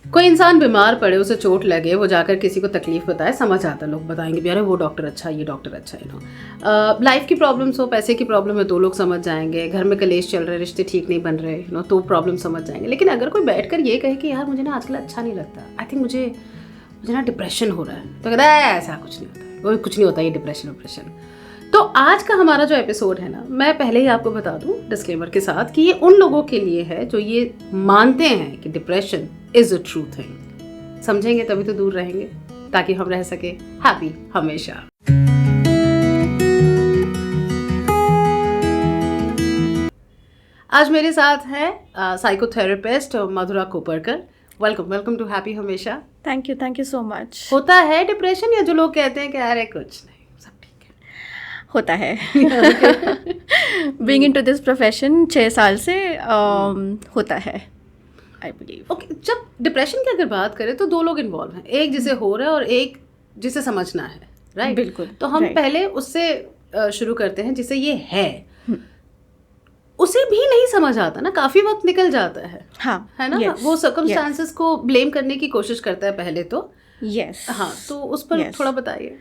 कोई इंसान बीमार पड़े, उसे चोट लगे, वो जाकर किसी को तकलीफ बताए, समझ आता, लोग बताएंगे भी अरे वो डॉक्टर अच्छा, ये डॉक्टर अच्छा, लाइफ की प्रॉब्लम्स हो, पैसे की प्रॉब्लम है तो लोग समझ जाएंगे, घर में कलेश चल रहे, रिश्ते ठीक नहीं बन रहे, तो प्रॉब्लम समझ जाएंगे। लेकिन अगर कोई बैठकर ये कहे कि यार मुझे ना आजकल अच्छा नहीं लगता, आई थिंक मुझे ना डिप्रेशन हो रहा है, तो कहता है ऐसा कुछ नहीं होता, वो कुछ नहीं होता ये डिप्रेशन। तो आज का हमारा जो एपिसोड है ना, मैं पहले ही आपको बता दूं डिस्क्लेमर के साथ कि ये उन लोगों के लिए है जो ये मानते हैं कि depression is a true thing. समझेंगे तभी तो दूर रहेंगे, ताकि हम रह सके हैप्पी हमेशा। आज मेरे साथ है psychotherapist Madhura Koparkar. Welcome to happy Hamesha. Thank you so much. होता है डिप्रेशन, या जो लोग कहते हैं कि अरे कुछ नहीं सब ठीक है? होता है। बीइंग इनटू दिस प्रोफेशन 6 साल से होता है, आई बिलीव। ओके, जब डिप्रेशन की अगर बात करें तो दो लोग इन्वॉल्व हैं, एक जिसे हो रहा है और एक जिसे समझना है, राइट? बिल्कुल। तो हम पहले उससे शुरू करते हैं जिसे ये है। उसे भी नहीं समझ आता ना, काफी वक्त निकल जाता है। हाँ, है ना? yes, वो सर्कमस्टांसेस को ब्लेम करने की कोशिश करता है पहले तो। यस। हाँ, तो उस पर थोड़ा बताइए।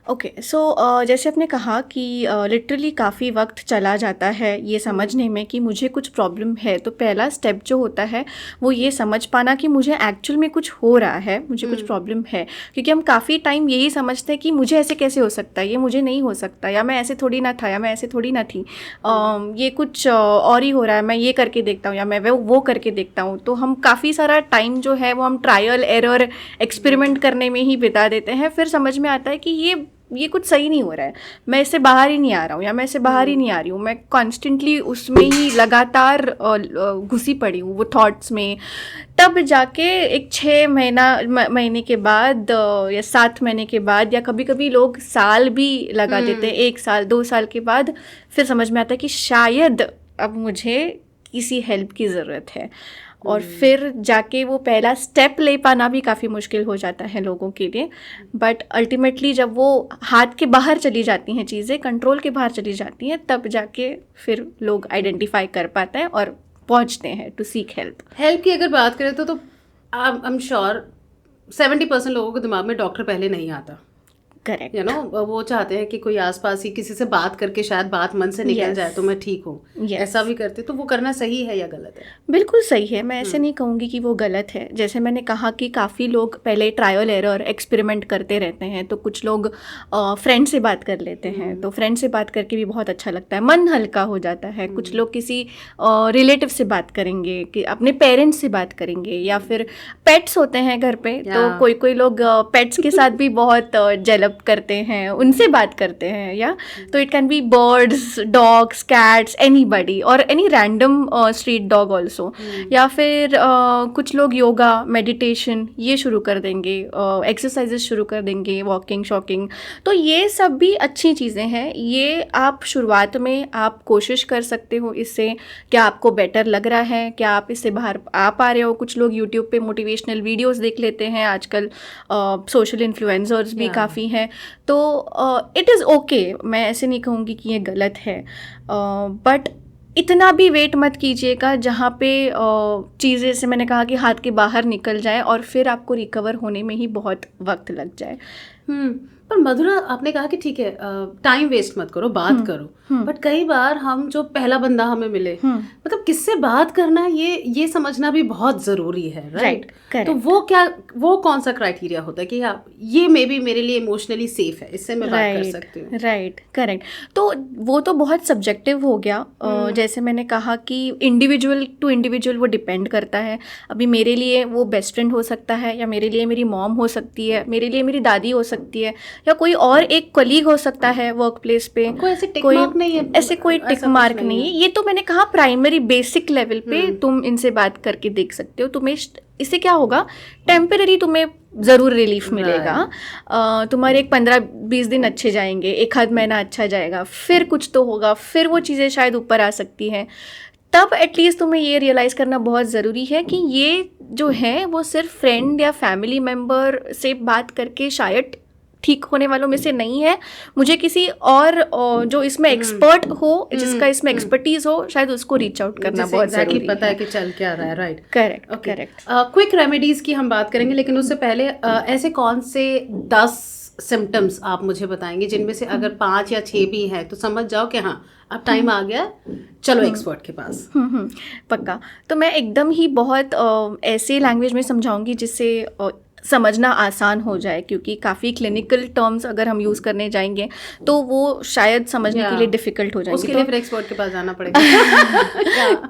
ओके, सो जैसे आपने कहा कि लिटरली काफ़ी वक्त चला जाता है ये समझने में कि मुझे कुछ प्रॉब्लम है। तो पहला स्टेप जो होता है वो ये समझ पाना कि मुझे एक्चुअल में कुछ हो रहा है, मुझे कुछ प्रॉब्लम है। क्योंकि हम काफ़ी टाइम यही समझते हैं कि मुझे ऐसे कैसे हो सकता है, ये मुझे नहीं हो सकता, या मैं ऐसे थोड़ी ना था, या मैं ऐसे थोड़ी ना थी, ये कुछ और ही हो रहा है, मैं ये करके देखता हूँ या मैं वो करके देखता हूँ। तो हम काफ़ी सारा टाइम जो है वो हम ट्रायल एरर एक्सपेरिमेंट करने में ही बिता देते हैं। फिर समझ में आता है कि ये कुछ सही नहीं हो रहा है, मैं इससे बाहर ही नहीं आ रहा हूँ, या मैं इससे बाहर ही नहीं आ रही हूँ, मैं कॉन्स्टेंटली उसमें ही लगातार घुसी पड़ी हूँ वो थॉट्स में। तब जाके एक 6 महीने के बाद या 7 महीने के बाद, या कभी कभी लोग साल भी लगा देते हैं, 1 साल 2 साल के बाद फिर समझ में आता है कि शायद अब मुझे किसी हेल्प की ज़रूरत है। और फिर जाके वो पहला स्टेप ले पाना भी काफ़ी मुश्किल हो जाता है लोगों के लिए। बट अल्टीमेटली जब वो हाथ के बाहर चली जाती हैं चीज़ें, कंट्रोल के बाहर चली जाती हैं, तब जाके फिर लोग आइडेंटिफाई कर पाते हैं और पहुंचते हैं टू सीक हेल्प की अगर बात करें तो आई एम श्योर 70% लोगों के दिमाग में डॉक्टर पहले नहीं आता। करेक्ट, यू नो, वो चाहते हैं कि कोई आसपास ही किसी से बात करके शायद बात मन से निकल जाए तो मैं ठीक हूँ। ऐसा भी करते, तो वो करना सही है या गलत है? बिल्कुल सही है, मैं ऐसे नहीं कहूँगी कि वो गलत है। जैसे मैंने कहा कि काफ़ी लोग पहले ट्रायल एरर एक्सपेरिमेंट करते रहते हैं। तो कुछ लोग फ्रेंड से बात कर लेते हैं, तो फ्रेंड से बात करके भी बहुत अच्छा लगता है, मन हल्का हो जाता है। कुछ लोग किसी रिलेटिव से बात करेंगे, कि अपने पेरेंट्स से बात करेंगे, या फिर पेट्स होते हैं घर पे, तो कोई लोग पेट्स के साथ भी बहुत जेलप करते हैं, उनसे बात करते हैं। या तो it can be birds, dogs, cats, anybody, और any random street dog also. या फिर कुछ लोग योगा, मेडिटेशन ये शुरू कर देंगे, एक्सरसाइजेस शुरू कर देंगे, वॉकिंग, शॉकिंग। तो ये सब भी अच्छी चीज़ें हैं। ये आप शुरुआत में आप कोशिश कर सकते हो इससे। क्या आपको बेटर लग रहा है? क्या आप इससे बाहर आ पा रहे हो? कुछ लोग यूट्यूब पे मोटिवेशनल वीडियोस देख लेते हैं आजकल, सोशल इन्फ्लुएंसर्स भी काफ़ी हैं। तो इट इज़ ओके, मैं ऐसे नहीं कहूँगी कि ये गलत है, बट इतना भी वेट मत कीजिएगा जहाँ पे चीज़ें, जैसे मैंने कहा, कि हाथ के बाहर निकल जाए और फिर आपको रिकवर होने में ही बहुत वक्त लग जाए। पर मधुरा, आपने कहा कि ठीक है टाइम वेस्ट मत करो, बात करो, बट कई बार हम जो पहला बंदा हमें मिले, मतलब किससे बात करना है ये समझना भी बहुत जरूरी है, राइट? तो वो कौन सा क्राइटेरिया होता है कि हाँ ये मे बी मेरे लिए इमोशनली सेफ है, इससे मैं बात कर सकती हूँ? Right, correct. तो वो तो बहुत सब्जेक्टिव हो गया। जैसे मैंने कहा कि इंडिविजुअल टू इंडिविजुअल वो डिपेंड करता है। अभी मेरे लिए वो बेस्ट फ्रेंड हो सकता है, या मेरे लिए मेरी मॉम हो सकती है, मेरे लिए मेरी दादी हो सकती है, या कोई और एक कलीग हो सकता है वर्क प्लेस पे। कोई ऐसे टिक मार्क नहीं है, ऐसे कोई टिक मार्क नहीं है। ये तो मैंने कहा प्राइमरी बेसिक लेवल पे तुम इनसे बात करके देख सकते हो। तुम्हें इससे क्या होगा, टेम्पररी तुम्हें ज़रूर रिलीफ मिलेगा। तुम्हारे एक 15-20 दिन अच्छे जाएंगे, 1 आध महीना अच्छा जाएगा, फिर कुछ तो होगा, फिर वो चीज़ें शायद ऊपर आ सकती हैं। तब एटलीस्ट तुम्हें ये रियलाइज़ करना बहुत ज़रूरी है कि ये जो है वो सिर्फ फ्रेंड या फैमिली मेम्बर से बात करके शायद ठीक होने वालों में से नहीं है, मुझे किसी और जो इसमें एक्सपर्ट हो, जिसका इसमें एक्सपर्टीज हो, शायद उसको रीच आउट करना बहुत जरूरी पता है कि चल क्या रहा है, right? Correct, correct. Quick remedies की हम बात करेंगे, लेकिन उससे पहले ऐसे कौन से 10 सिम्टम्स आप मुझे बताएंगे जिनमें से अगर 5 या 6 भी हैं तो समझ जाओ कि हाँ अब टाइम आ गया, चलो एक्सपर्ट के पास। पक्का। तो मैं एकदम ही बहुत ऐसे लैंग्वेज में समझाऊंगी जिससे समझना आसान हो जाए, क्योंकि काफ़ी क्लिनिकल टर्म्स अगर हम यूज़ करने जाएंगे तो वो शायद समझने के लिए डिफ़िकल्ट हो जाएंगे, उसके लिए फिर एक्सपर्ट के पास जाना पड़ेगा।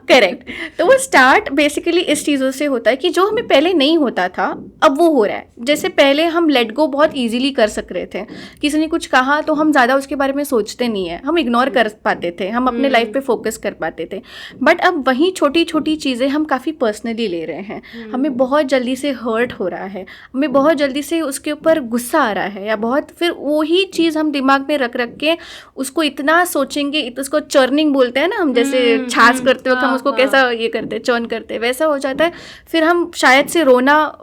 करेक्ट। तो वो स्टार्ट बेसिकली इस चीज़ों से होता है कि जो हमें पहले नहीं होता था अब वो हो रहा है। जैसे पहले हम लेट गो बहुत ईजिली कर सक रहे थे, किसी ने कुछ कहा तो हम ज़्यादा उसके बारे में सोचते नहीं है, हम इग्नोर कर पाते थे, हम अपने लाइफ पे फोकस कर पाते थे। बट अब वही छोटी छोटी चीज़ें हम काफ़ी पर्सनली ले रहे हैं, हमें बहुत जल्दी से हर्ट हो रहा है, हमें बहुत जल्दी से उसके ऊपर गुस्सा आ रहा है, या बहुत फिर वही चीज़ हम दिमाग में रख रख के उसको इतना सोचेंगे, उसको चर्निंग बोलते हैं ना हम, जैसे छाछ करते हो तो हम उसको कैसा ये करते हैं, चर्न करते हैं, वैसा हो जाता है। फिर हम शायद से रोना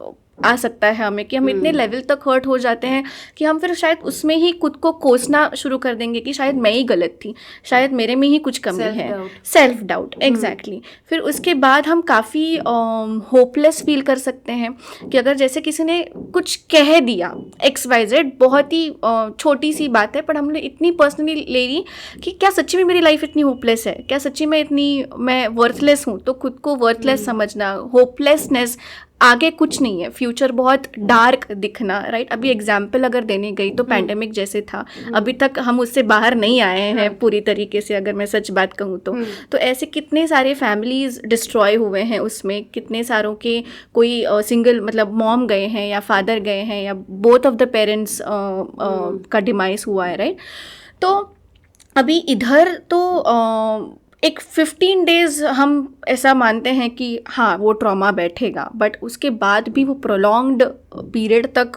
आ सकता है हमें कि हम इतने लेवल तक हर्ट हो जाते हैं कि हम फिर शायद उसमें ही खुद को कोसना शुरू कर देंगे कि शायद मैं ही गलत थी, शायद मेरे में ही कुछ कमी है, सेल्फ डाउट। एग्जैक्टली। फिर उसके बाद हम काफ़ी होपलेस फील कर सकते हैं कि अगर जैसे किसी ने कुछ कह दिया XYZ, बहुत ही छोटी सी बात है पर हमने इतनी पर्सनली ले ली कि क्या सच्ची में मेरी लाइफ इतनी होपलेस है, क्या सच्ची में मैं वर्थलेस हूँ। तो खुद को वर्थलेस समझना, होपलेसनेस, आगे कुछ नहीं है, फ्यूचर बहुत डार्क दिखना, राइट? अभी एग्जाम्पल अगर देने गई तो पैंडेमिक जैसे था, अभी तक हम उससे बाहर नहीं आए हैं पूरी तरीके से, अगर मैं सच बात कहूँ तो ऐसे कितने सारे फैमिलीज डिस्ट्रॉय हुए हैं उसमें, कितने सारों के कोई सिंगल मतलब मॉम गए हैं या फादर गए हैं या बोथ ऑफ द पेरेंट्स का डिमाइस हुआ है, राइट? तो अभी इधर तो एक 15 डेज हम ऐसा मानते हैं कि हाँ वो ट्रॉमा बैठेगा, बट उसके बाद भी वो प्रोलॉन्ग्ड पीरियड तक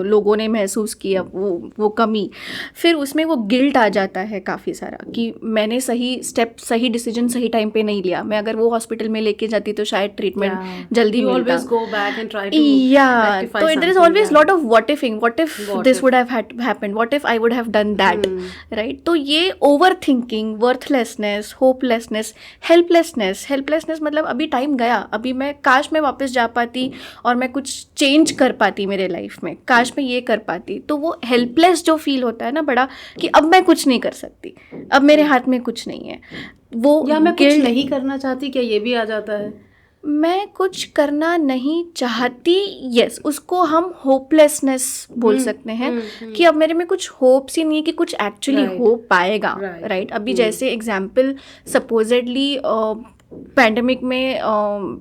लोगों ने महसूस किया वो कमी। फिर उसमें वो गिल्ट आ जाता है काफ़ी सारा कि मैंने सही स्टेप, सही डिसीजन सही टाइम पे नहीं लिया। मैं अगर वो हॉस्पिटल में लेके जाती तो शायद ट्रीटमेंट जल्दी मिलता। तो there is always lot of what if this would have happened, what if I would have done that, right? तो ये over thinking, worthlessness, hopelessness, helplessness मतलब अभी टाइम गया, अभी मैं काश मैं वापस जा पाती और मैं कुछ चेंज कर पाती मेरे लाइफ में, काश मैं ये कर पाती। तो वो हेल्पलेस जो फील होता है ना बड़ा, कि अब मैं कुछ नहीं कर सकती, अब मेरे हाथ में कुछ नहीं है, वो या मैं कुछ नहीं करना चाहती, क्या ये भी आ जाता है? मैं कुछ करना नहीं चाहती, यस, उसको हम होपलेसनेस बोल सकते हैं कि अब मेरे में कुछ होप्स ही नहीं है कि कुछ एक्चुअली हो पाएगा, राइट? अभी जैसे एग्जाम्पल सपोजेडली पैंडेमिक में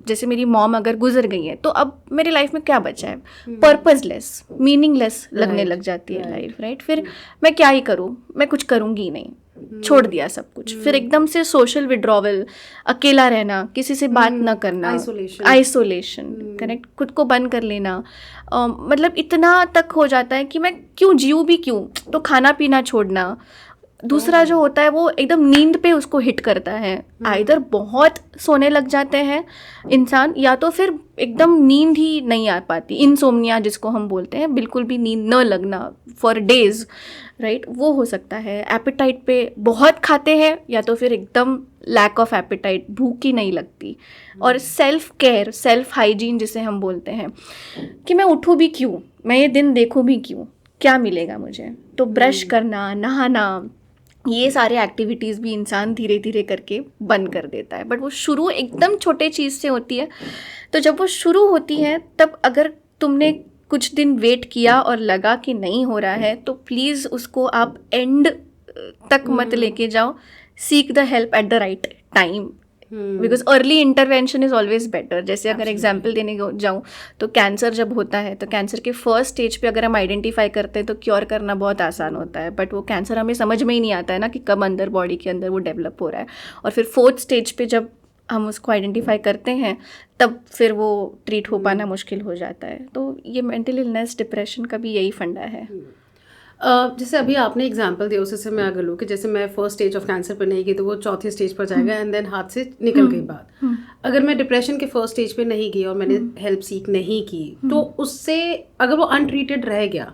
जैसे मेरी मॉम अगर गुजर गई है तो अब मेरी लाइफ में क्या बचा है? पर्पसलेस, मीनिंगलेस लगने लग जाती है लाइफ, राइट? फिर मैं क्या ही करूँ, मैं कुछ करूँगी ही नहीं, छोड़ दिया सब कुछ। फिर एकदम से सोशल विड्रॉवल, अकेला रहना, किसी से बात ना करना, आइसोलेशन, करेक्ट, खुद को बंद कर लेना, मतलब इतना तक हो जाता है कि मैं क्यों जीऊँ भी क्यों, तो खाना पीना छोड़ना। दूसरा जो होता है वो एकदम नींद पे उसको हिट करता है, आइदर बहुत सोने लग जाते हैं इंसान, या तो फिर एकदम नींद ही नहीं आ पाती, इनसोम्निया जिसको हम बोलते हैं, बिल्कुल भी नींद न लगना फॉर डेज, राइट? वो हो सकता है। एपेटाइट पे बहुत खाते हैं, या तो फिर एकदम लैक ऑफ एपेटाइट, भूख ही नहीं लगती। और सेल्फ केयर, सेल्फ हाइजीन जिसे हम बोलते हैं कि मैं उठूँ भी क्यों, मैं ये दिन देखूँ भी क्यों, क्या मिलेगा मुझे? तो ब्रश करना, नहाना, ये सारे एक्टिविटीज़ भी इंसान धीरे धीरे करके बंद कर देता है। बट वो शुरू एकदम छोटे चीज़ से होती है, तो जब वो शुरू होती है तब अगर तुमने कुछ दिन वेट किया और लगा कि नहीं हो रहा है तो प्लीज़ उसको आप एंड तक मत लेके जाओ, seek the help at the right time, because early intervention is always better. जैसे अगर एग्जाम्पल देने जाऊँ तो कैंसर जब होता है तो कैंसर के फर्स्ट स्टेज पे अगर हम आइडेंटिफाई करते हैं तो क्योर करना बहुत आसान होता है, बट वो कैंसर हमें समझ में ही नहीं आता है ना कि कब अंदर बॉडी के अंदर वो डेवलप हो रहा है। और फिर 4th स्टेज पे जब हम उसको आइडेंटिफाई करते हैं तब फिर वो ट्रीट हो पाना मुश्किल हो जाता है। तो ये मेंटल इलनेस, डिप्रेशन का भी यही फंडा है। जैसे अभी आपने एग्जांपल दिया, उससे मैं अगर लूँ कि जैसे मैं फर्स्ट स्टेज ऑफ कैंसर पर नहीं गई तो वो 4th स्टेज पर जाएगा एंड देन हाथ से निकल गई बात। अगर मैं डिप्रेशन के फर्स्ट स्टेज पे नहीं गई और मैंने हेल्प सीख नहीं की तो उससे अगर वो अनट्रीटेड रह गया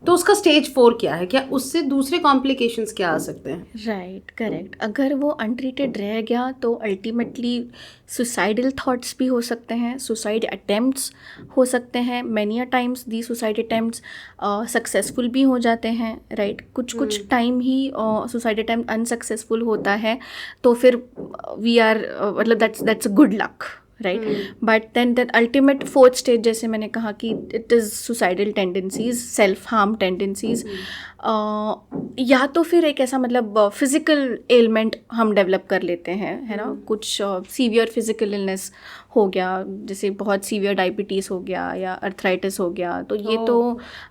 तो उसका स्टेज 4 क्या है? क्या उससे दूसरे कॉम्प्लिकेशंस क्या आ सकते हैं? Right, correct. अगर वो अनट्रीटेड रह गया तो अल्टीमेटली सुसाइडल थॉट्स भी हो सकते हैं, सुसाइड अटेम्प्ट्स हो सकते हैं। Many a times the suicide attempts successful भी हो जाते हैं, राइट। कुछ टाइम ही सुसाइड अटेम्प्ट अनसक्सेसफुल होता है तो फिर वी आर मतलब that's a good luck, right. But then that ultimate fourth stage, जैसे मैंने कहा कि it is suicidal tendencies, self harm tendencies, या तो फिर एक ऐसा मतलब फिजिकल एलिमेंट हम डेवलप कर लेते हैं, है ना। कुछ सीवियर फिजिकल इलनेस हो गया, जैसे बहुत सीवियर डायबिटीज़ हो गया या अर्थराइटिस हो गया, तो ये तो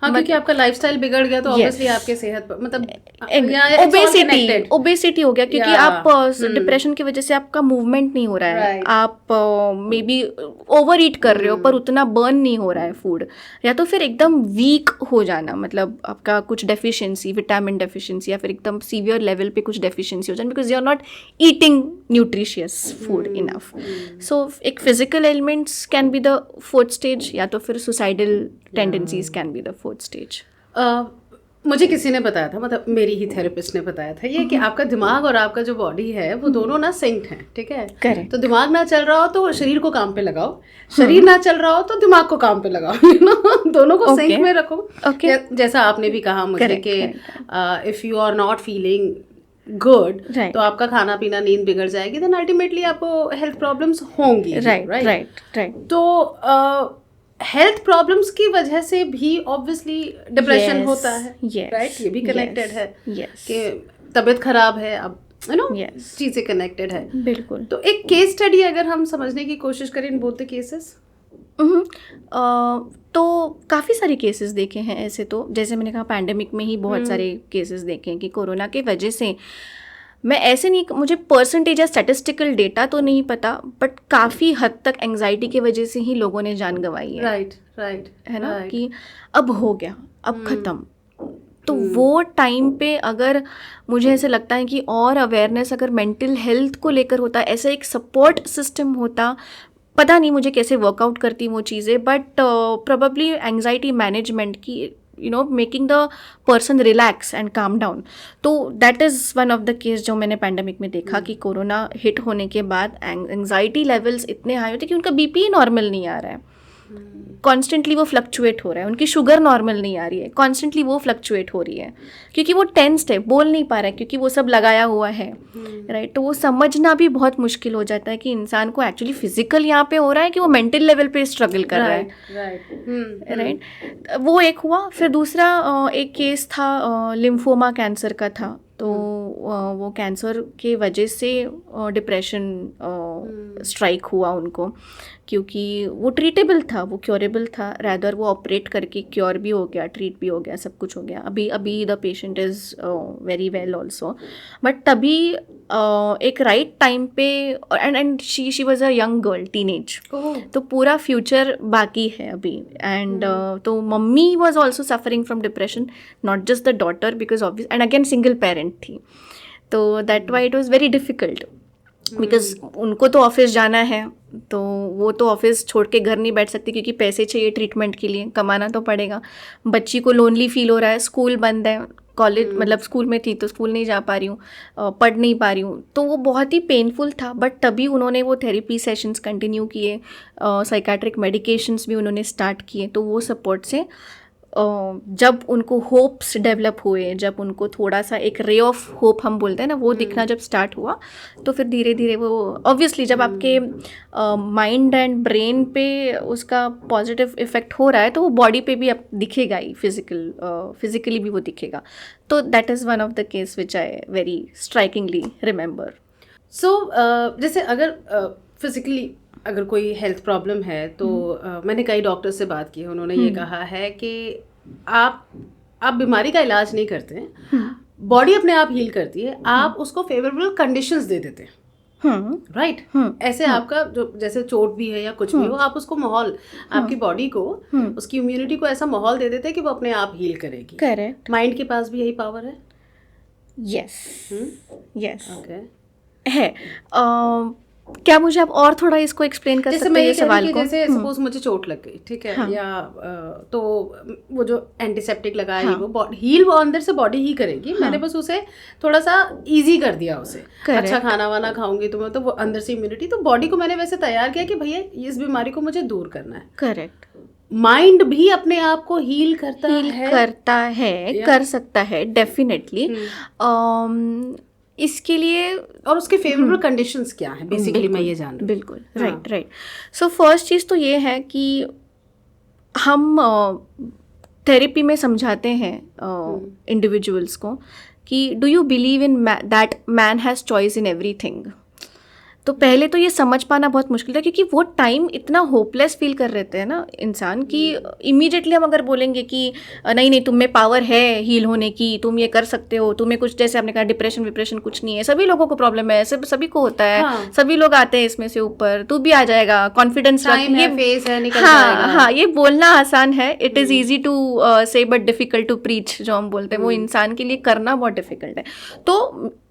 हाँ, क्योंकि आपका लाइफस्टाइल बिगड़ गया तो Yes. ऑब्वियसली आपके सेहत पर मतलब it's all connected. ओबेसिटी हो गया, क्योंकि Yeah. आप डिप्रेशन की वजह से आपका मूवमेंट नहीं हो रहा है, Right. आप मे बी ओवर ईट कर रहे हो पर उतना बर्न नहीं हो रहा है फूड, या तो फिर एकदम वीक हो जाना, मतलब आपका कुछ डेफिशिएंसी, विटामिन डेफिशिएंसी, या फिर एकदम सीवियर लेवल पे कुछ डेफिशिएंसी हो जाना because you are not eating nutritious food enough. So एक physical elements can be the fourth stage, या तो फिर suicidal tendencies can be the fourth stage. मुझे किसी ने बताया था, मतलब मेरी ही थेरेपिस्ट ने बताया था ये कि आपका दिमाग और आपका जो बॉडी है वो दोनों ना सिंक्ड हैं, ठीक है। Correct. तो दिमाग ना चल रहा हो तो शरीर को काम पे लगाओ, शरीर ना चल रहा हो तो दिमाग को काम पे लगाओ, दोनों को सिंक में रखो। जैसा आपने भी कहा मुझे कि if you are not feeling good तो आपका खाना पीना, नींद बिगड़ जाएगी, देन अल्टीमेटली आपको हेल्थ प्रॉब्लम्स होंगी, राइट। तो हेल्थ प्रॉब्लम्स की वजह से भी ऑब्वियसली डिप्रेशन होता है, राइट। ये भी कनेक्टेड है कि तबीयत खराब है, अब यू नो चीज़ें कनेक्टेड है, बिल्कुल। तो एक केस स्टडी अगर हम समझने की कोशिश करें इन बोथ द केसेस, तो काफ़ी सारे केसेस देखे हैं ऐसे। तो जैसे मैंने कहा पैंडेमिक में ही बहुत सारे केसेस देखे हैं कि कोरोना के वजह से, मैं ऐसे नहीं, मुझे परसेंटेज या स्टैटिस्टिकल डेटा तो नहीं पता, बट काफ़ी हद तक एंजाइटी की वजह से ही लोगों ने जान गंवाई है, राइट है ना, कि अब हो गया, अब ख़त्म। तो वो टाइम पे अगर मुझे ऐसे लगता है कि और अवेयरनेस अगर मेंटल हेल्थ को लेकर होता, ऐसा एक सपोर्ट सिस्टम होता, पता नहीं मुझे कैसे वर्कआउट करती वो चीज़ें, बट प्रोबेबली एंजाइटी मैनेजमेंट की, you know, making the person relax and calm down. तो that is one of the case जो मैंने पैंडेमिक में देखा कि कोरोना हिट होने के बाद एंजाइटी लेवल्स इतने हाई होते कि उनका बीपी नॉर्मल नहीं आ रहा है, कॉन्स्टेंटली वो फ्लक्चुएट हो रहा है, उनकी शुगर नॉर्मल नहीं आ रही है, कॉन्स्टेंटली वो फ्लक्चुएट हो रही है, क्योंकि वो टेंस्ड है, बोल नहीं पा रहा है, क्योंकि वो सब लगाया हुआ है, राइट। तो वो समझना भी बहुत मुश्किल हो जाता है कि इंसान को एक्चुअली फिजिकल यहाँ पे हो रहा है कि वो मेंटल लेवल पे स्ट्रगल कर रहा है, राइट। वो एक हुआ। फिर दूसरा एक केस था, लिम्फोमा कैंसर का था। तो वो कैंसर के वजह से डिप्रेशन स्ट्राइक हुआ उनको, क्योंकि वो ट्रीटेबल था, वो क्योरेबल था, रैदर वो ऑपरेट करके क्योर भी हो गया, ट्रीट भी हो गया, सब कुछ हो गया। अभी the patient is very well also, but तभी एक राइट टाइम पे, and she was a young girl, teenage, तो पूरा फ्यूचर बाकी है अभी। एंड तो mummy was also suffering from depression, not just the daughter, because obvious, and again single parent थी, तो that why it was very difficult, because उनको तो ऑफिस जाना है, तो वो तो ऑफिस छोड़ के घर नहीं बैठ सकती, क्योंकि पैसे चाहिए ट्रीटमेंट के लिए, कमाना तो पड़ेगा। बच्ची को लोनली फील हो रहा है, स्कूल बंद है, कॉलेज मतलब स्कूल में थी तो स्कूल नहीं जा पा रही हूँ, पढ़ नहीं पा रही हूँ, तो वो बहुत ही पेनफुल था। बट तभी उन्होंने वो थेरेपी सेशंस कंटिन्यू किए, साइकेट्रिक मेडिकेशंस भी उन्होंने स्टार्ट किए, तो वो सपोर्ट से जब उनको होप्स डेवलप हुए, जब उनको थोड़ा सा एक रे ऑफ होप हम बोलते हैं ना, वो दिखना जब स्टार्ट हुआ, तो फिर धीरे धीरे वो ऑब्वियसली जब आपके माइंड एंड ब्रेन पे उसका पॉजिटिव इफेक्ट हो रहा है तो वो बॉडी पे भी अब दिखेगा ही, फिजिकली भी वो दिखेगा। तो that is one of the case which I very strikingly remember. So जैसे अगर फिजिकली अगर कोई हेल्थ प्रॉब्लम है तो मैंने कई डॉक्टर से बात की है, उन्होंने ये कहा है कि आप बीमारी का इलाज नहीं करते हैं, बॉडी अपने आप हील करती है, आप उसको फेवरेबल कंडीशंस दे देते हैं, राइट। ऐसे आपका जो जैसे चोट भी है या कुछ भी हो, आप उसको माहौल, आपकी बॉडी को, उसकी इम्यूनिटी को ऐसा माहौल दे देते हैं कि वो अपने आप हील करेगी। करेक्ट। माइंड के पास भी यही पावर है। यस, यस, ओके, है। क्या मुझे आप और थोड़ा इसको एक्सप्लेन कर जैसे सकते मैं हैं ये ये कह रही सवाल कि को? जैसे सपोज मुझे चोट लग गई, ठीक है, हाँ। या तो वो जो एंटीसेप्टिक लगा है हाँ। वो हील वो अंदर से बॉडी ही करेगी। हाँ। मैंने बस उसे थोड़ा सा इजी कर दिया उसे। Correct. अच्छा खाना वाना खाऊंगी तो मैं तो वो अंदर से इम्यूनिटी, तो बॉडी को मैंने वैसे तैयार किया कि भैया इस बीमारी को मुझे दूर करना है। करेक्ट। माइंड भी अपने आप को हील करता है, कर सकता है डेफिनेटली। इसके लिए और उसके फेवरेबल कंडीशंस क्या हैं बेसिकली मैं ये जान रही हूँ। बिल्कुल राइट। सो फर्स्ट चीज़ तो ये है कि हम थेरेपी में समझाते हैं इंडिविजुअल्स को कि do you believe in that man has choice in everything. तो पहले तो ये समझ पाना बहुत मुश्किल था, क्योंकि वो टाइम इतना होपलेस फील कर रहे थे ना इंसान कि इमीडिएटली हम अगर बोलेंगे कि नहीं तुम में पावर है हील होने की, तुम ये कर सकते हो, तुम्हें कुछ, जैसे आपने कहा डिप्रेशन कुछ नहीं है, सभी लोगों को प्रॉब्लम है, सभी को होता है। हाँ। सभी लोग आते हैं इसमें से ऊपर, तू भी आ जाएगा, कॉन्फिडेंस रख, ये फेस है, निकल जाएगा। हाँ, ये बोलना आसान है, इट इज़ ईजी टू से बट डिफिकल्ट टू प्रीच, जो हम बोलते हैं वो इंसान के लिए करना बहुत डिफिकल्ट है। तो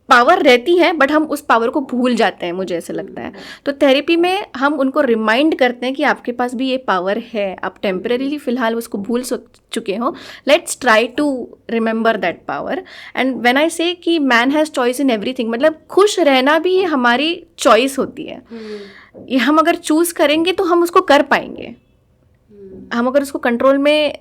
पावर रहती है बट हम उस पावर को भूल जाते हैं, मुझे ऐसा लगता है। तो थेरेपी में हम उनको रिमाइंड करते हैं कि आपके पास भी ये पावर है, आप टेम्परेरीली फिलहाल उसको भूल चुके हो, let's try to remember that power. And when I say कि man has choice in everything, मतलब खुश रहना भी हमारी चॉइस होती है। ये हम अगर चूज़ करेंगे तो हम उसको कर पाएंगे। हम अगर उसको कंट्रोल में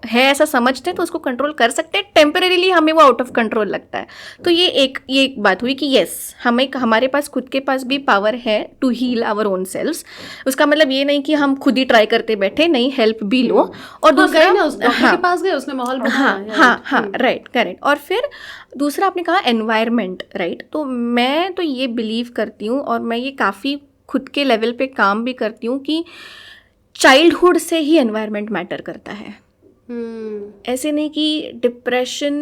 है ऐसा समझते हैं तो उसको कंट्रोल कर सकते हैं। टेम्परेरीली हमें वो आउट ऑफ कंट्रोल लगता है। तो ये एक बात हुई कि येस, हमारे पास खुद के पास भी पावर है to heal our own selves. उसका मतलब ये नहीं कि हम खुद ही ट्राई करते बैठे, नहीं, हेल्प भी लो। और दूसरा, डॉक्टर के पास गए, उसने माहौल बनाया। हाँ, राइट, करेक्ट। और फिर दूसरा आपने कहा एनवायरनमेंट, राइट। तो मैं तो ये बिलीव करती हूँ और मैं ये काफ़ी खुद के लेवल पे काम भी करती हूँ कि चाइल्डहुड से ही एनवायरनमेंट मैटर करता है। ऐसे नहीं कि डिप्रेशन,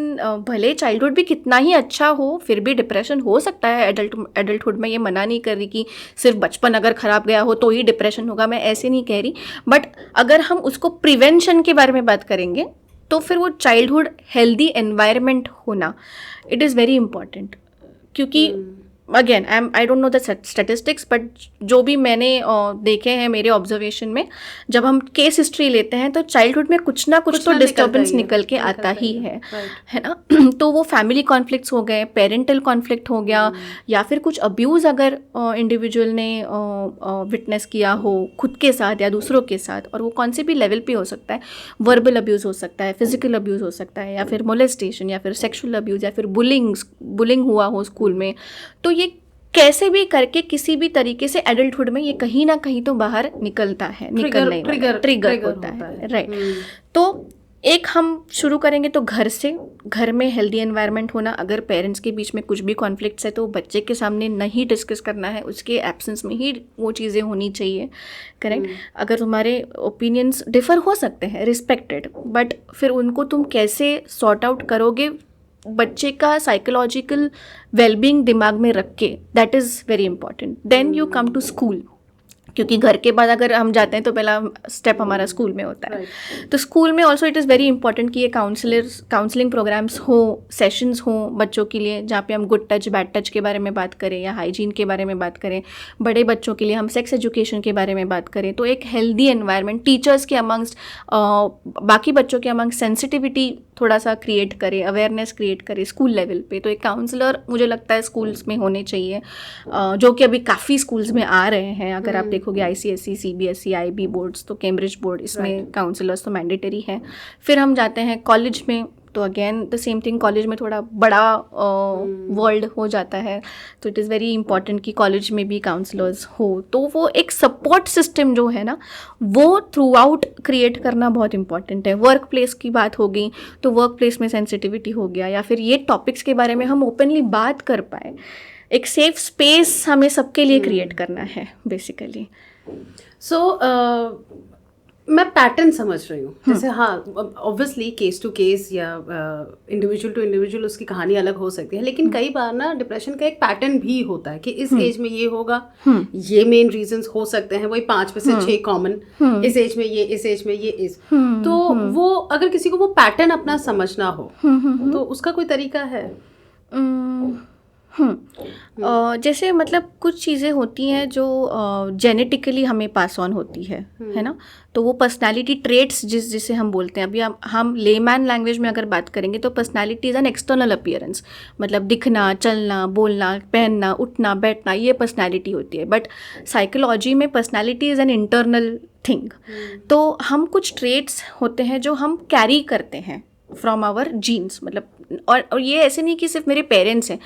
भले चाइल्डहुड भी कितना ही अच्छा हो फिर भी डिप्रेशन हो सकता है एडल्टहुड में। ये मना नहीं कर रही कि सिर्फ बचपन अगर ख़राब गया हो तो ही डिप्रेशन होगा, मैं ऐसे नहीं कह रही। बट अगर हम उसको प्रिवेंशन के बारे में बात करेंगे तो फिर वो चाइल्डहुड हेल्दी एनवायरनमेंट होना, इट इज़ वेरी इम्पॉर्टेंट। क्योंकि again I don't know the statistics, but जो भी मैंने देखे हैं मेरे ऑब्जर्वेशन में, जब हम केस हिस्ट्री लेते हैं तो चाइल्डहुड में कुछ ना कुछ तो डिस्टर्बेंस निकल के आता ही है ना। तो वो फैमिली कॉन्फ्लिक्ट्स हो गए, पेरेंटल कॉन्फ्लिक्ट हो गया, या फिर कुछ अब्यूज़ अगर इंडिविजुअल ने विटनेस किया हो खुद के साथ या दूसरों के साथ, और वो कौन से भी लेवल पे हो सकता है, वर्बल अब्यूज़ हो सकता है, फिजिकल अब्यूज़ हो सकता है, या फिर मोलेस्टेशन, या फिर सेक्शुअल अब्यूज़, या फिर बुलिंग हुआ हो स्कूल में। तो ये कैसे भी करके किसी भी तरीके से एडल्टहुड में ये कहीं ना कहीं तो बाहर निकलता है, ट्रिगर होता है, राइट। तो एक हम शुरू करेंगे तो घर में हेल्दी एनवायरनमेंट होना। अगर पेरेंट्स के बीच में कुछ भी कॉन्फ्लिक्ट्स है तो बच्चे के सामने नहीं डिस्कस करना है, उसके एब्सेंस में ही वो चीज़ें होनी चाहिए, करेक्ट। अगर तुम्हारे ओपिनियंस डिफर हो सकते हैं, रिस्पेक्टेड, बट फिर उनको तुम कैसे सॉर्ट आउट करोगे बच्चे का साइकोलॉजिकल वेलबींग दिमाग में रख के, that is very important. Then you come to school, क्योंकि घर के बाद अगर हम जाते हैं तो पहला स्टेप हमारा स्कूल में होता है। तो स्कूल में also it is very important कि ये काउंसलिंग प्रोग्राम्स हो, सेशंस हो बच्चों के लिए, जहाँ पे हम गुड टच बैड टच के बारे में बात करें, या हाइजीन के बारे में बात करें। बड़े बच्चों के लिए हम सेक्स एजुकेशन के बारे में बात करें। तो एक हेल्दी एनवायरनमेंट टीचर्स के अमंग्स्ट, बाकी बच्चों के अमंग्स्ट सेंसिटिविटी थोड़ा सा क्रिएट करे, अवेयरनेस क्रिएट करे स्कूल लेवल पे। तो एक काउंसलर मुझे लगता है स्कूल्स में होने चाहिए, जो कि अभी काफ़ी स्कूल्स में आ रहे हैं। अगर आप देखोगे ICSE, CBSE, IB बोर्ड्स, तो कैम्ब्रिज बोर्ड, इसमें काउंसलर्स तो मैंडेटरी है। फिर हम जाते हैं कॉलेज में, तो again the same thing, college में थोड़ा बड़ा वर्ल्ड हो जाता है। तो इट इज़ वेरी इंपॉर्टेंट कि कॉलेज में भी काउंसलर्स हो। तो वो एक सपोर्ट सिस्टम जो है ना, वो थ्रू आउट क्रिएट करना बहुत इंपॉर्टेंट है। वर्क प्लेस की बात हो गई तो वर्क प्लेस में सेंसिटिविटी हो गया, या फिर ये टॉपिक्स के बारे में हम ओपनली बात कर पाए। एक सेफ स्पेस हमें सबके लिए क्रिएट करना है बेसिकली। मैं पैटर्न समझ रही हूँ। जैसे हाँ, ऑब्वियसली केस टू केस या इंडिविजुअल टू इंडिविजुअल उसकी कहानी अलग हो सकती है, लेकिन कई बार ना डिप्रेशन का एक पैटर्न भी होता है कि इस एज में ये होगा, ये मेन रीजंस हो सकते हैं, वही 5 में से 6 कॉमन, इस एज में ये, इस एज में ये, इस तो वो अगर किसी को वो पैटर्न अपना समझना हो तो उसका कोई तरीका है? जैसे मतलब कुछ चीज़ें होती हैं जो जेनेटिकली हमें पास ऑन होती है ना, तो वो पर्सनालिटी ट्रेट्स जिसे हम बोलते हैं, अभी हम लेमैन लैंग्वेज में अगर बात करेंगे तो personality is an external appearance, मतलब दिखना, चलना, बोलना, पहनना, उठना, बैठना, ये पर्सनालिटी होती है। बट साइकोलॉजी में personality is an internal thing. तो हम कुछ ट्रेट्स होते हैं जो हम कैरी करते हैं फ्रॉम आवर जीन्स, मतलब और ये ऐसे नहीं कि सिर्फ मेरे पेरेंट्स हैं,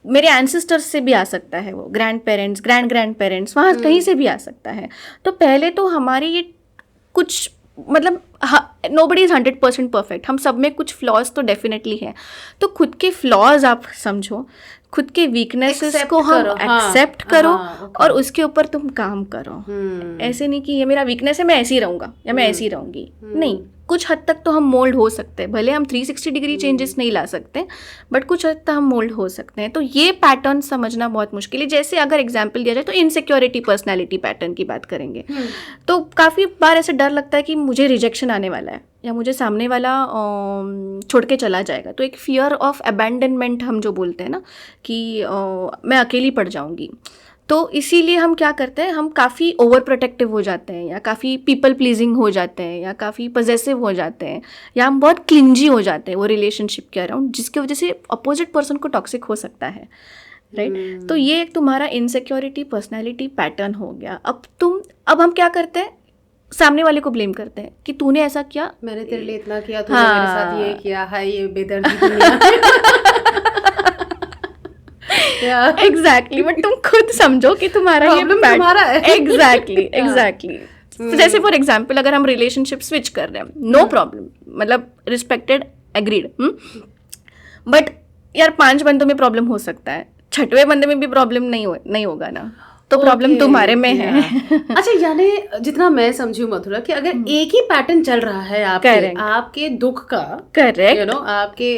मेरे एंसेस्टर्स से भी आ सकता है, वो ग्रैंड पेरेंट्स, ग्रैंड पेरेंट्स, वहाँ कहीं से भी आ सकता है। तो पहले तो हमारे ये कुछ मतलब नोबडी इज़ 100% परफेक्ट, हम सब में कुछ फ्लॉज तो डेफिनेटली है। तो खुद के फ्लॉज आप समझो, खुद के वीकनेसेस को हम एक्सेप्ट करो और उसके ऊपर तुम काम करो। ऐसे नहीं कि ये मेरा वीकनेस है, मैं ऐसे ही रहूँगा या मैं ऐसी रहूँगी, नहीं। कुछ हद तक तो हम मोल्ड हो सकते हैं, भले हम 360 डिग्री चेंजेस नहीं ला सकते, बट कुछ हद तक हम मोल्ड हो सकते हैं। तो ये पैटर्न समझना बहुत मुश्किल है। जैसे अगर एग्जांपल दिया जाए तो इनसिक्योरिटी पर्सनैलिटी पैटर्न की बात करेंगे, तो काफ़ी बार ऐसे डर लगता है कि मुझे रिजेक्शन आने वाला है या मुझे सामने वाला छोड़ के चला जाएगा। तो एक फियर ऑफ अबैंडनमेंट हम जो बोलते हैं ना, कि मैं अकेली पड़ जाऊंगी, तो इसीलिए हम क्या करते हैं, हम काफ़ी ओवर प्रोटेक्टिव हो जाते हैं, या काफ़ी पीपल प्लीजिंग हो जाते हैं, या काफ़ी पजेसिव हो जाते हैं, या हम बहुत क्लिंजी हो जाते हैं वो रिलेशनशिप के अराउंड, जिसकी वजह से अपोजिट पर्सन को टॉक्सिक हो सकता है, राइट। तो ये एक तुम्हारा इनसिक्योरिटी पर्सनैलिटी पैटर्न हो गया। अब हम क्या करते हैं, सामने वाले को ब्लेम करते हैं कि तूने ऐसा किया, मैंने तेरे लिए इतना किया, तूने मेरे साथ ये किया है, ये बेदर्दी दुनिया। एग्जैक्टली, बट तुम खुद समझो कि तुम्हारा ये तुम्हारा है। एग्जैक्टली। जैसे फॉर एग्जाम्पल अगर हम रिलेशनशिप स्विच कर रहे हैं, नो प्रॉब्लम, मतलब रिस्पेक्टेड, एग्रीड, बट यार 5 बंदों में प्रॉब्लम हो सकता है, 6वें बंदे में भी प्रॉब्लम नहीं होगा ना, तो प्रॉब्लम तुम्हारे में है। अच्छा, यानी जितना मैं समझी मथुरा कि अगर एक ही पैटर्न चल रहा है आपके दुख का, करेक्ट, यू नो, आपके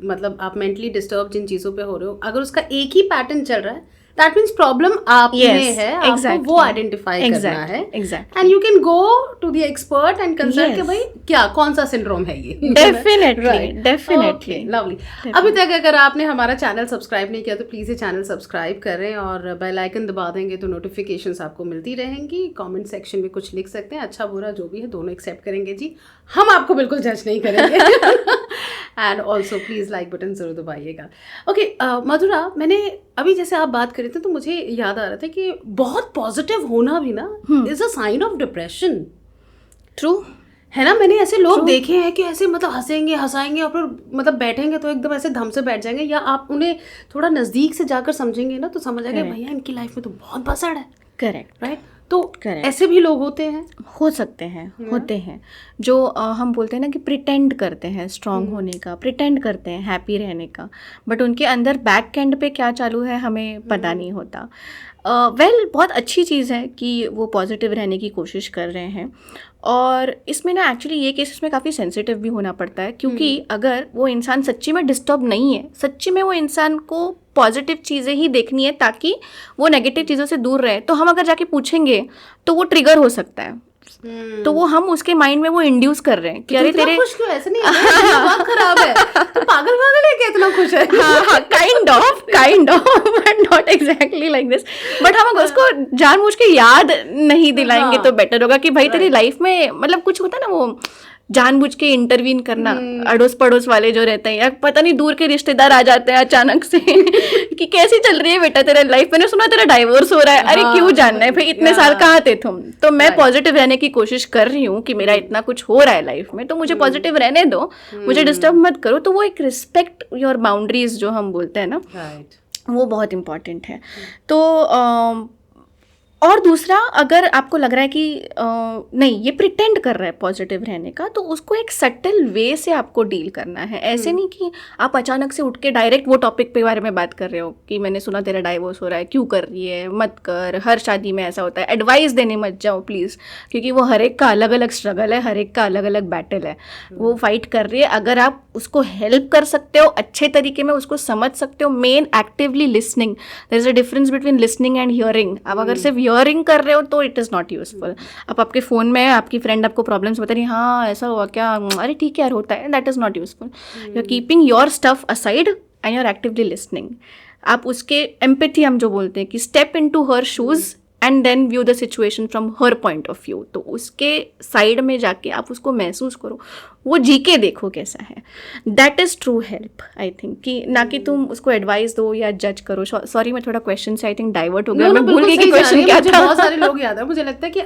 मतलब आप मेंटली डिस्टर्ब जिन चीजों पे हो रहे हो, अगर उसका एक ही पैटर्न चल रहा है, दैट मीन्स प्रॉब्लम आप में है, आपको वो आइडेंटिफाई करना है, and you can go to the expert and consult कि भाई क्या कौन सा सिंड्रोम है ये। Definitely lovely. अभी तक अगर आपने हमारा चैनल सब्सक्राइब नहीं किया तो प्लीज़ ये चैनल सब्सक्राइब करें और बेल आइकन दबा देंगे तो नोटिफिकेशंस आपको मिलती रहेंगी। कमेंट सेक्शन में कुछ लिख सकते हैं, अच्छा बुरा जो भी है दोनों एक्सेप्ट करेंगे जी, हम आपको बिल्कुल जज नहीं करेंगे। And also please like button ज़रूर दबाइएगा। ओके मधुरा, मैंने अभी जैसे आप बात कर रहे थे तो मुझे याद आ रहा था कि बहुत पॉजिटिव होना भी ना is a sign of depression. True है ना, मैंने ऐसे लोग देखे हैं कि ऐसे मतलब हंसेंगे, हंसाएंगे और फिर मतलब बैठेंगे तो एकदम ऐसे धम से बैठ जाएंगे, या आप उन्हें थोड़ा नज़दीक से जाकर समझेंगे ना तो समझ आएगा भैया इनकी लाइफ में तो बहुत बसड़ है। Correct, right. तो ऐसे भी लोग होते हैं, हो सकते हैं, होते हैं जो हम बोलते हैं ना कि प्रिटेंड करते हैं स्ट्रांग होने का, प्रिटेंड करते हैं हैप्पी रहने का, बट उनके अंदर बैक एंड पे क्या चालू है हमें पता नहीं होता। बहुत अच्छी चीज़ है कि वो पॉजिटिव रहने की कोशिश कर रहे हैं, और इसमें ना एक्चुअली ये केसेस में काफ़ी सेंसिटिव भी होना पड़ता है, क्योंकि अगर वो इंसान सच्ची में डिस्टर्ब नहीं है, सच्ची में वो इंसान को पॉजिटिव चीज़ें ही देखनी है ताकि वो नेगेटिव चीज़ों से दूर रहे, तो हम अगर जाके पूछेंगे तो वो ट्रिगर हो सकता है। तो वो हम उसके माइंड में वो इंड्यूस कर रहे हैं कि अरे तेरे खुश क्यों, ऐसे नहीं है, बहुत खराब है, तो पागल है कि इतना खुश है। Kind of but not exactly like this. But हम उसको जानबूझ के याद नहीं दिलाएंगे तो बेटर होगा कि भाई तेरी लाइफ में मतलब कुछ होता है ना, वो जानबूझ के इंटरवीन करना, अड़ोस पड़ोस वाले जो रहते हैं, या पता नहीं दूर के रिश्तेदार आ जाते हैं अचानक से कि कैसी चल रही है बेटा तेरा लाइफ, मैंने सुना तेरा डाइवोर्स हो रहा है, अरे क्यों जानना है भाई, इतने साल कहाँ थे तुम। तो मैं पॉजिटिव रहने की कोशिश कर रही हूँ कि मेरा इतना कुछ हो रहा है लाइफ में, तो मुझे पॉजिटिव रहने दो, मुझे डिस्टर्ब मत करो। तो वो एक रिस्पेक्ट योर बाउंड्रीज जो हम बोलते हैं ना, वो बहुत इम्पॉर्टेंट है। तो और दूसरा, अगर आपको लग रहा है कि नहीं ये प्रिटेंड कर रहा है पॉजिटिव रहने का, तो उसको एक सटल वे से आपको डील करना है। ऐसे नहीं कि आप अचानक से उठ के डायरेक्ट वो टॉपिक के बारे में बात कर रहे हो कि मैंने सुना तेरा डाइवोर्स हो रहा है, क्यों कर रही है, मत कर, हर शादी में ऐसा होता है। एडवाइस देने मत जाओ प्लीज़, क्योंकि वो हर एक का अलग अलग स्ट्रगल है, हर एक का अलग अलग बैटल है, वो फाइट कर रही है। अगर आप उसको हेल्प कर सकते हो अच्छे तरीके में, उसको समझ सकते हो, main actively listening, there is a difference between listening and hearing. आप अगर सिर्फ हियरिंग कर रहे हो तो इट इज़ नॉट यूजफुल। आप आपके फ़ोन में आपकी फ्रेंड आपको प्रॉब्लम्स बता रही, हाँ ऐसा हुआ क्या, अरे ठीक है यार होता है, that is not useful. You are keeping your stuff aside and you are actively listening. आप उसके एम्पैथी हम जो बोलते हैं कि step into her shoes and then view the situation from her point of view, तो उसके साइड में जाके आप उसको महसूस करो, वो जी के देखो कैसा है, that is true help I think, कि ना कि तुम उसको एडवाइस दो या जज करो। सॉरी मैं थोड़ा क्वेश्चन से आई थिंक डाइवर्ट हो गया, मैं भूल गई कि क्वेश्चन क्या मुझे था। बहुत सारे लोग याद है, मुझे लगता है कि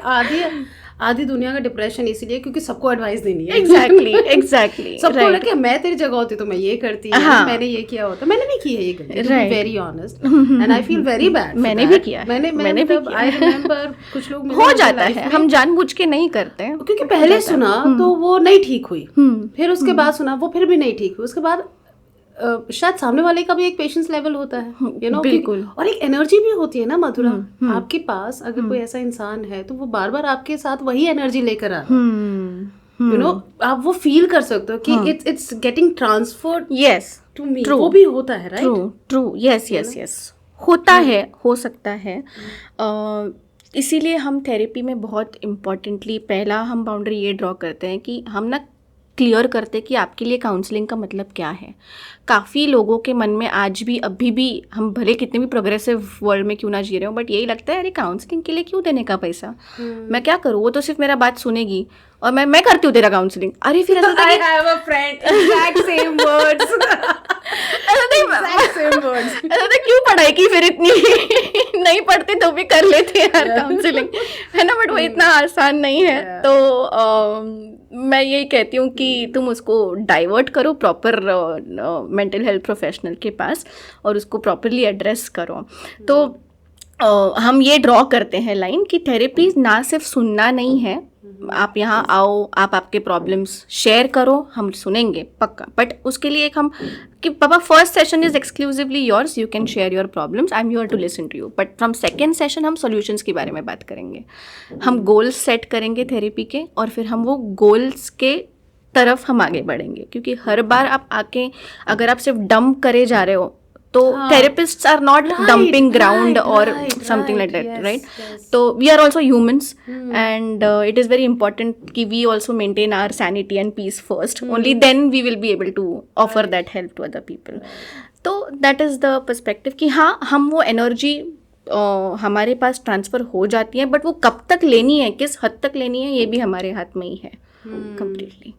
आधी दुनिया का डिप्रेशन इसीलिए क्योंकि सबको एडवाइस देनी है। एग्जैक्टली सबको लगा कि मैं तेरी जगह होती तो मैं ये करती, हाँ, मैंने ये किया होता, मैंने भी की है ये गलती, Right. Very honest and I feel very bad. मैंने भी किया है, मैंने भी आई रिमेम्बर कुछ लोग हो जाता है, हम जानबूझ के नहीं करते हैं, क्योंकि पहले सुना तो वो नहीं ठीक हुई, फिर उसके बाद सुना वो फिर भी नहीं ठीक हुई, उसके बाद शायद सामने वाले का भी एक पेशेंस लेवल होता है, यू नो, बिल्कुल, और एक एनर्जी भी होती है ना मधुरा आपके पास, अगर कोई ऐसा इंसान है तो वो बार बार आपके साथ वही एनर्जी लेकर आ रहा है, यू नो, आप वो फील कर सकते हो कि it's getting transferred yes to me, वो भी होता है, राइट? ट्रू, यस होता है, हो सकता है। इसीलिए हम थेरेपी में बहुत इम्पॉर्टेंटली पहला हम बाउंड्री ये ड्रॉ करते हैं कि हम ना क्लियर करते कि आपके लिए काउंसलिंग का मतलब क्या है। काफ़ी लोगों के मन में आज भी, अभी भी, हम भले कितने भी प्रोग्रेसिव वर्ल्ड में क्यों ना जी रहे हो, बट यही लगता है अरे काउंसलिंग के लिए क्यों देने का पैसा, मैं क्या करूँ, वो तो सिर्फ मेरा बात सुनेगी और मैं करती हूँ तेरा काउंसलिंग। अरे फिर ऐसा I have a friend, exact same words. ऐसा था क्यों पढ़ाई की फिर इतनी नहीं पढ़ते तो भी कर लेते यार काउंसलिंग, है ना, बट वो इतना आसान नहीं है। तो मैं यही कहती हूँ कि तुम उसको डाइवर्ट करो प्रॉपर मेंटल हेल्थ प्रोफेशनल के पास और उसको प्रॉपरली एड्रेस करो। तो हम ये ड्रॉ करते हैं लाइन कि थेरेपी ना सिर्फ सुनना नहीं है, आप यहाँ आओ, आप आपके प्रॉब्लम्स शेयर करो, हम सुनेंगे पक्का, बट उसके लिए एक हम कि पापा first session is exclusively yours, you can share your problems, I am here to listen to you, but from second session हम सॉल्यूशंस के बारे में बात करेंगे, हम गोल्स सेट करेंगे थेरेपी के और फिर हम वो गोल्स के तरफ हम आगे बढ़ेंगे। क्योंकि हर बार आप आके अगर आप सिर्फ डंप करे जा रहे हो तो therapists are not dumping ground or something like that, right? So we are also humans and it is very important कि we also maintain our sanity and peace first, only then we will be able to offer that help to other people. तो that is the perspective कि हाँ, हम वो energy हमारे पास transfer हो जाती है, बट वो कब तक लेनी है, किस हद तक लेनी है, ये भी हमारे हाथ में ही है कम्प्लीटली।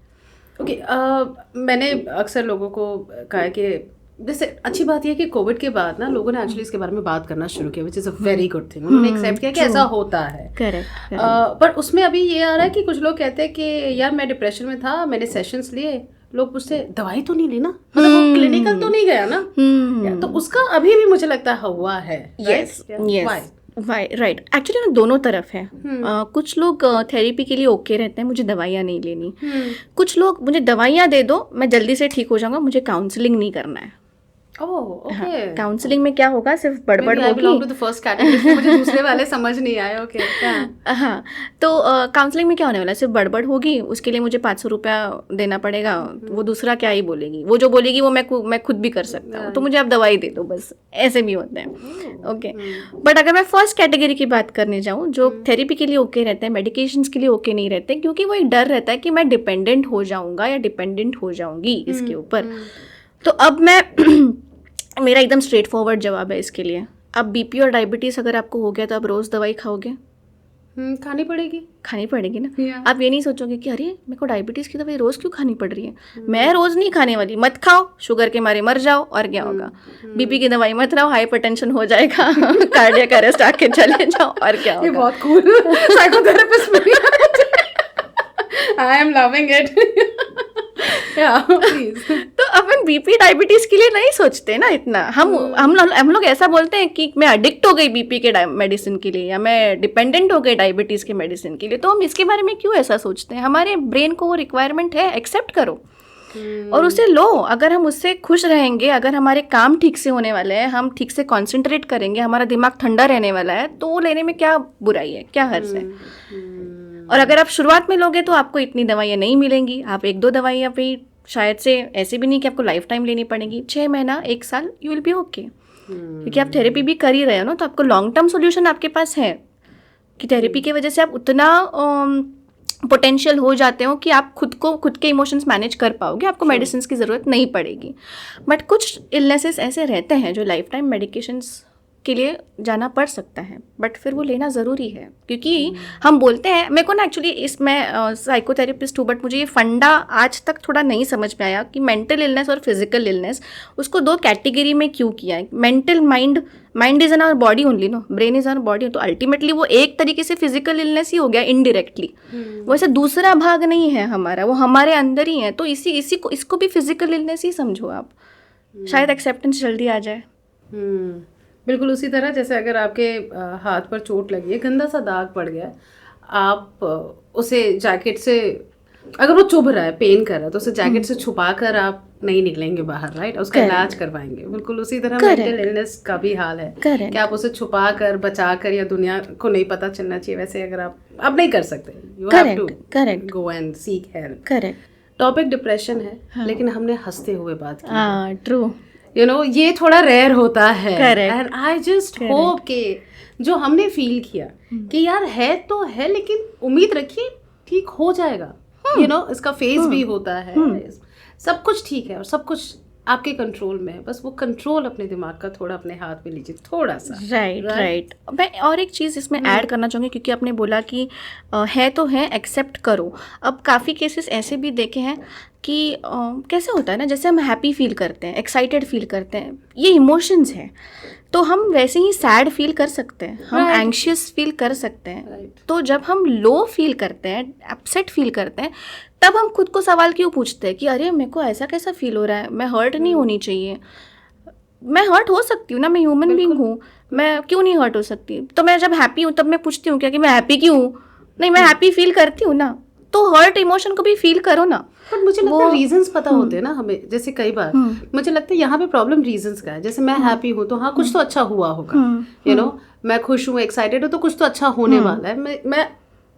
ओके, मैंने अक्सर लोगों को कहा कि जैसे अच्छी बात यह है कि कोविड के बाद ना लोगों ने एक्चुअली इसके बारे में बात करना शुरू किया, which is a very good thing, उन्होंने एक्सेप्ट किया कि ऐसा होता है। करेक्ट। पर उसमें अभी ये आ रहा है कि कुछ लोग कहते हैं कि यार मैं डिप्रेशन में था, मैंने सेशंस लिए, लोग मुझसे दवाई तो नहीं ली ना, मतलब वो क्लिनिकल तो नहीं गया ना, तो उसका अभी भी मुझे लगता है हुआ है। यस राइट, एक्चुअली ना दोनों तरफ है। कुछ लोग थेरेपी के लिए ओके रहते हैं, मुझे दवाइयाँ नहीं लेनी, कुछ लोग मुझे दवाइयाँ दे दो मैं जल्दी से ठीक हो जाऊंगा, मुझे काउंसलिंग नहीं करना है। काउंसलिंग में क्या होगा, सिर्फ बड़बड़ होगी। फर्स्ट कैटेगरी, मुझे दूसरे वाले समझ नहीं आए। ओके, हाँ, तो काउंसलिंग में क्या होने वाला है, सिर्फ बड़बड़ होगी, उसके लिए मुझे 500 रुपया देना पड़ेगा, वो दूसरा क्या ही बोलेगी, वो जो बोलेगी वो मैं खुद भी कर सकता हूँ, तो मुझे आप दवाई दे दो बस, ऐसे भी होते हैं। ओके, बट अगर मैं फर्स्ट कैटेगरी की बात करने जाऊँ, जो थेरेपी के लिए ओके रहते हैं, मेडिकेशंस के लिए ओके नहीं रहते, क्योंकि वो एक डर रहता है कि मैं डिपेंडेंट हो जाऊँगा या डिपेंडेंट हो जाऊँगी इसके ऊपर। तो अब मैं मेरा एकदम स्ट्रेट फॉरवर्ड जवाब है इसके लिए। अब बीपी और डायबिटीज़ अगर आपको हो गया तो आप रोज़ दवाई खाओगे? खानी पड़ेगी ना। आप ये नहीं सोचोगे कि अरे मेरे को डायबिटीज़ की दवाई रोज़ क्यों खानी पड़ रही है, मैं रोज़ नहीं खाने वाली, मत खाओ, शुगर के मारे मर जाओ, और क्या होगा, बीपी की दवाई मत खाओ, हाइपरटेंशन हो जाएगा, कार्डियक अरेस्ट आके चले जाओ, और क्या होगा। ये बहुत cool psychotherapist I am loving it. तो अपन बीपी डायबिटीज के लिए नहीं सोचते ना इतना, हम लोग ऐसा बोलते हैं कि मैं एडिक्ट हो गई बीपी के मेडिसिन के लिए, या मैं डिपेंडेंट हो गई डायबिटीज के मेडिसिन के लिए, तो हम इसके बारे में क्यों ऐसा सोचते हैं। हमारे ब्रेन को वो रिक्वायरमेंट है, एक्सेप्ट करो और उसे लो। अगर हम उससे खुश रहेंगे, अगर हमारे काम ठीक से होने वाले हैं, हम ठीक से कॉन्सेंट्रेट करेंगे, हमारा दिमाग ठंडा रहने वाला है, तो वो लेने में क्या बुराई है, क्या हर्ज है। और अगर आप शुरुआत में लोगे तो आपको इतनी दवाइयाँ नहीं मिलेंगी, आप 1-2 दवाइयाँ पे शायद से, ऐसे भी नहीं कि आपको लाइफ टाइम लेनी पड़ेगी, 6 महीना 1 साल यू विल बी ओके, क्योंकि आप थेरेपी भी कर ही रहे हो ना, तो आपको लॉन्ग टर्म सोल्यूशन आपके पास है कि थेरेपी की वजह से आप उतना पोटेंशियल हो जाते हो कि आप खुद के इमोशंस मैनेज कर पाओगे, आपको मेडिसिन की ज़रूरत नहीं पड़ेगी। बट कुछ इलनेसेस ऐसे रहते हैं जो लाइफ टाइम मेडिकेशंस के लिए जाना पड़ सकता है, बट फिर वो लेना ज़रूरी है, क्योंकि हम बोलते हैं, मेरे को ना एक्चुअली इसमें साइकोथेरेपिस्ट हूँ, बट मुझे ये फंडा आज तक थोड़ा नहीं समझ में आया कि मेंटल इलनेस और फिजिकल इलनेस उसको दो कैटेगरी में क्यों किया है। Mental mind is in our body only, no, brain is our body, तो अल्टीमेटली वो एक तरीके से फिजिकल इलनेस ही हो गया इनडायरेक्टली। वैसे दूसरा भाग नहीं है हमारा, वो हमारे अंदर ही है, तो इसको भी फिजिकल इलनेस ही समझो आप, शायद एक्सेप्टेंस जल्दी आ जाए। बिल्कुल उसी तरह जैसे अगर आपके हाथ पर चोट लगी है, गंदा सा दाग पड़ गया, आप उसे जैकेट से, अगर वो चुभ रहा है, पेन कर रहा है, तो उसे जैकेट से छुपा कर आप नहीं निकलेंगे बाहर, राइट, उसका इलाज करवाएंगे। बिल्कुल उसी तरह मेंटल इलनेस का भी हाल है कि आप उसे छुपा कर, बचा कर, या दुनिया को नहीं पता चलना चाहिए, वैसे अगर आप नहीं कर सकते, you have to go and seek help. Correct. Topic depression है, लेकिन हमने हंसते हुए बात की। हाँ, ट्रू। यू नो, ये थोड़ा रेयर होता है, Correct. And I just hope कि जो हमने फील किया कि यार है तो है, लेकिन उम्मीद रखिए ठीक हो जाएगा। यू नो, इसका फेज भी होता है, सब कुछ ठीक है और सब कुछ आपके कंट्रोल में है, बस वो कंट्रोल अपने दिमाग का थोड़ा अपने हाथ में लीजिए, थोड़ा सा। राइट। मैं और एक चीज़ इसमें ऐड करना चाहूँगी, क्योंकि आपने बोला कि है तो है, एक्सेप्ट करो। अब काफ़ी केसेस ऐसे भी देखे हैं कि कैसे होता है ना, जैसे हम हैप्पी फील करते हैं, एक्साइटेड फील करते हैं, ये इमोशंस हैं, तो हम वैसे ही सैड फील कर सकते हैं, हम एंग्शियस फील कर सकते हैं। तो जब हम लो फील करते हैं, अपसेट फील करते हैं, तब हम खुद को सवाल क्यों पूछते हैं कि अरे मेरे को ऐसा कैसा फील हो रहा है, मैं हर्ट नहीं होनी चाहिए, मैं हर्ट हो सकती हूँ ना, मैं ह्यूमन बीइंग हूँ, मैं क्यों नहीं हर्ट हो सकती। तो मैं जब हैप्पी हूँ तब मैं पूछती हूँ क्या कि मैं हैप्पी क्यों हूँ, नहीं, मैं हैप्पी फील करती हूँ ना, तो हर्ट इमोशन को भी फील करो ना। बट मुझे लगता है रीजंस पता होते हैं ना हमें, जैसे कई बार मुझे लगता है यहाँ पे प्रॉब्लम रीजंस का है। जैसे मैं हैप्पी हूँ तो हाँ, कुछ तो अच्छा हुआ होगा, यू नो, मैं खुश हूँ, एक्साइटेड हूँ, तो कुछ तो अच्छा होने वाला है।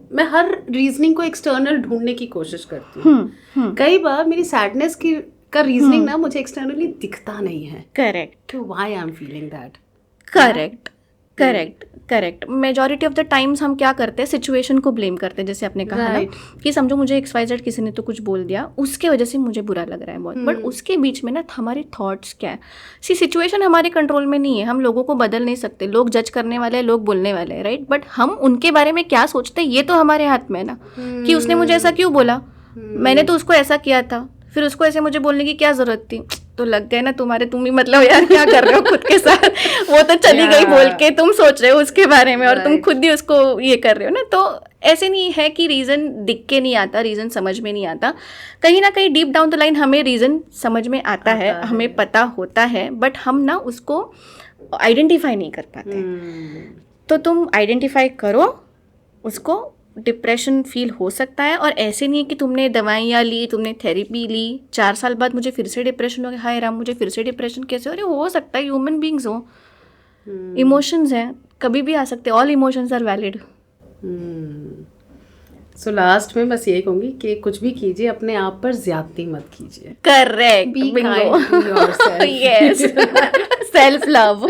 मैं हर रीजनिंग को एक्सटर्नल ढूंढने की कोशिश करती हूँ। कई बार मेरी सैडनेस का रीजनिंग ना मुझे एक्सटर्नली दिखता नहीं है। Correct. Why I am feeling that. Correct. Majority of the times हम क्या करते हैं, सिचुएशन को ब्लेम करते हैं, जैसे आपने कहा ना कि समझो मुझे XYZ किसी ने तो कुछ बोल दिया, उसके वजह से मुझे बुरा लग रहा है बहुत, बट उसके बीच में ना हमारे थॉट्स क्या है। सिचुएशन हमारे कंट्रोल में नहीं है, हम लोगों को बदल नहीं सकते, लोग जज करने वाले हैं, लोग बोलने वाले हैं, राइट, बट हम उनके बारे में क्या सोचते हैं ये तो हमारे हाथ में है ना, कि उसने मुझे ऐसा क्यों बोला, मैंने तो उसको ऐसा किया था, फिर उसको ऐसे मुझे बोलने की क्या जरूरत थी, तो लग गए ना तुम्हारे, तुम ही मतलब यार क्या कर रहे हो खुद के साथ, वो तो चली गई बोल के, तुम सोच रहे हो उसके बारे में और तुम खुद ही उसको ये कर रहे हो ना। तो ऐसे नहीं है कि रीज़न दिख के नहीं आता, रीज़न समझ में नहीं आता, कहीं ना कहीं डीप डाउन द लाइन हमें रीज़न समझ में आता है, हमें पता होता है, बट हम ना उसको आइडेंटिफाई नहीं कर पाते। तो तुम आइडेंटिफाई करो उसको। डिप्रेशन फील हो सकता है, और ऐसे नहीं है कि तुमने दवाइयाँ ली, तुमने थेरेपी ली, 4 साल बाद मुझे फिर से डिप्रेशन हो गया, हाय राम मुझे फिर से डिप्रेशन कैसे, अरे हो सकता है, ह्यूमन बींग्स हो, इमोशंस हैं, कभी भी आ सकते हैं, all emotions are valid. So last में बस यही कहूँगी कि कुछ भी कीजिए, अपने आप पर ज्यादती मत कीजिए। Correct, Bingo, yes, self love,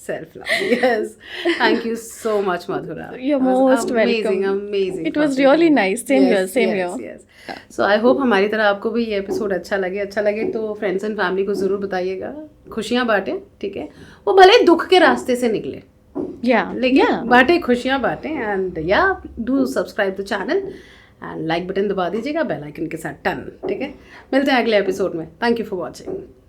yes. Thank you so much, Madhura. You're most welcome. Amazing. It was really nice. Same here. Yes. So I hope हमारी तरह आपको भी ये एपिसोड अच्छा लगे तो फ्रेंड्स एंड फैमिली को जरूर बताइएगा, खुशियाँ बांटें, ठीक है, वो भले दुख के रास्ते से निकले, लेकिन बांटे, खुशियाँ बांटें, and do subscribe the channel and like button दबा दीजिएगा बेल आइकन के साथ, टन, ठीक है। मिलते हैं अगले एपिसोड में। Thank you for watching.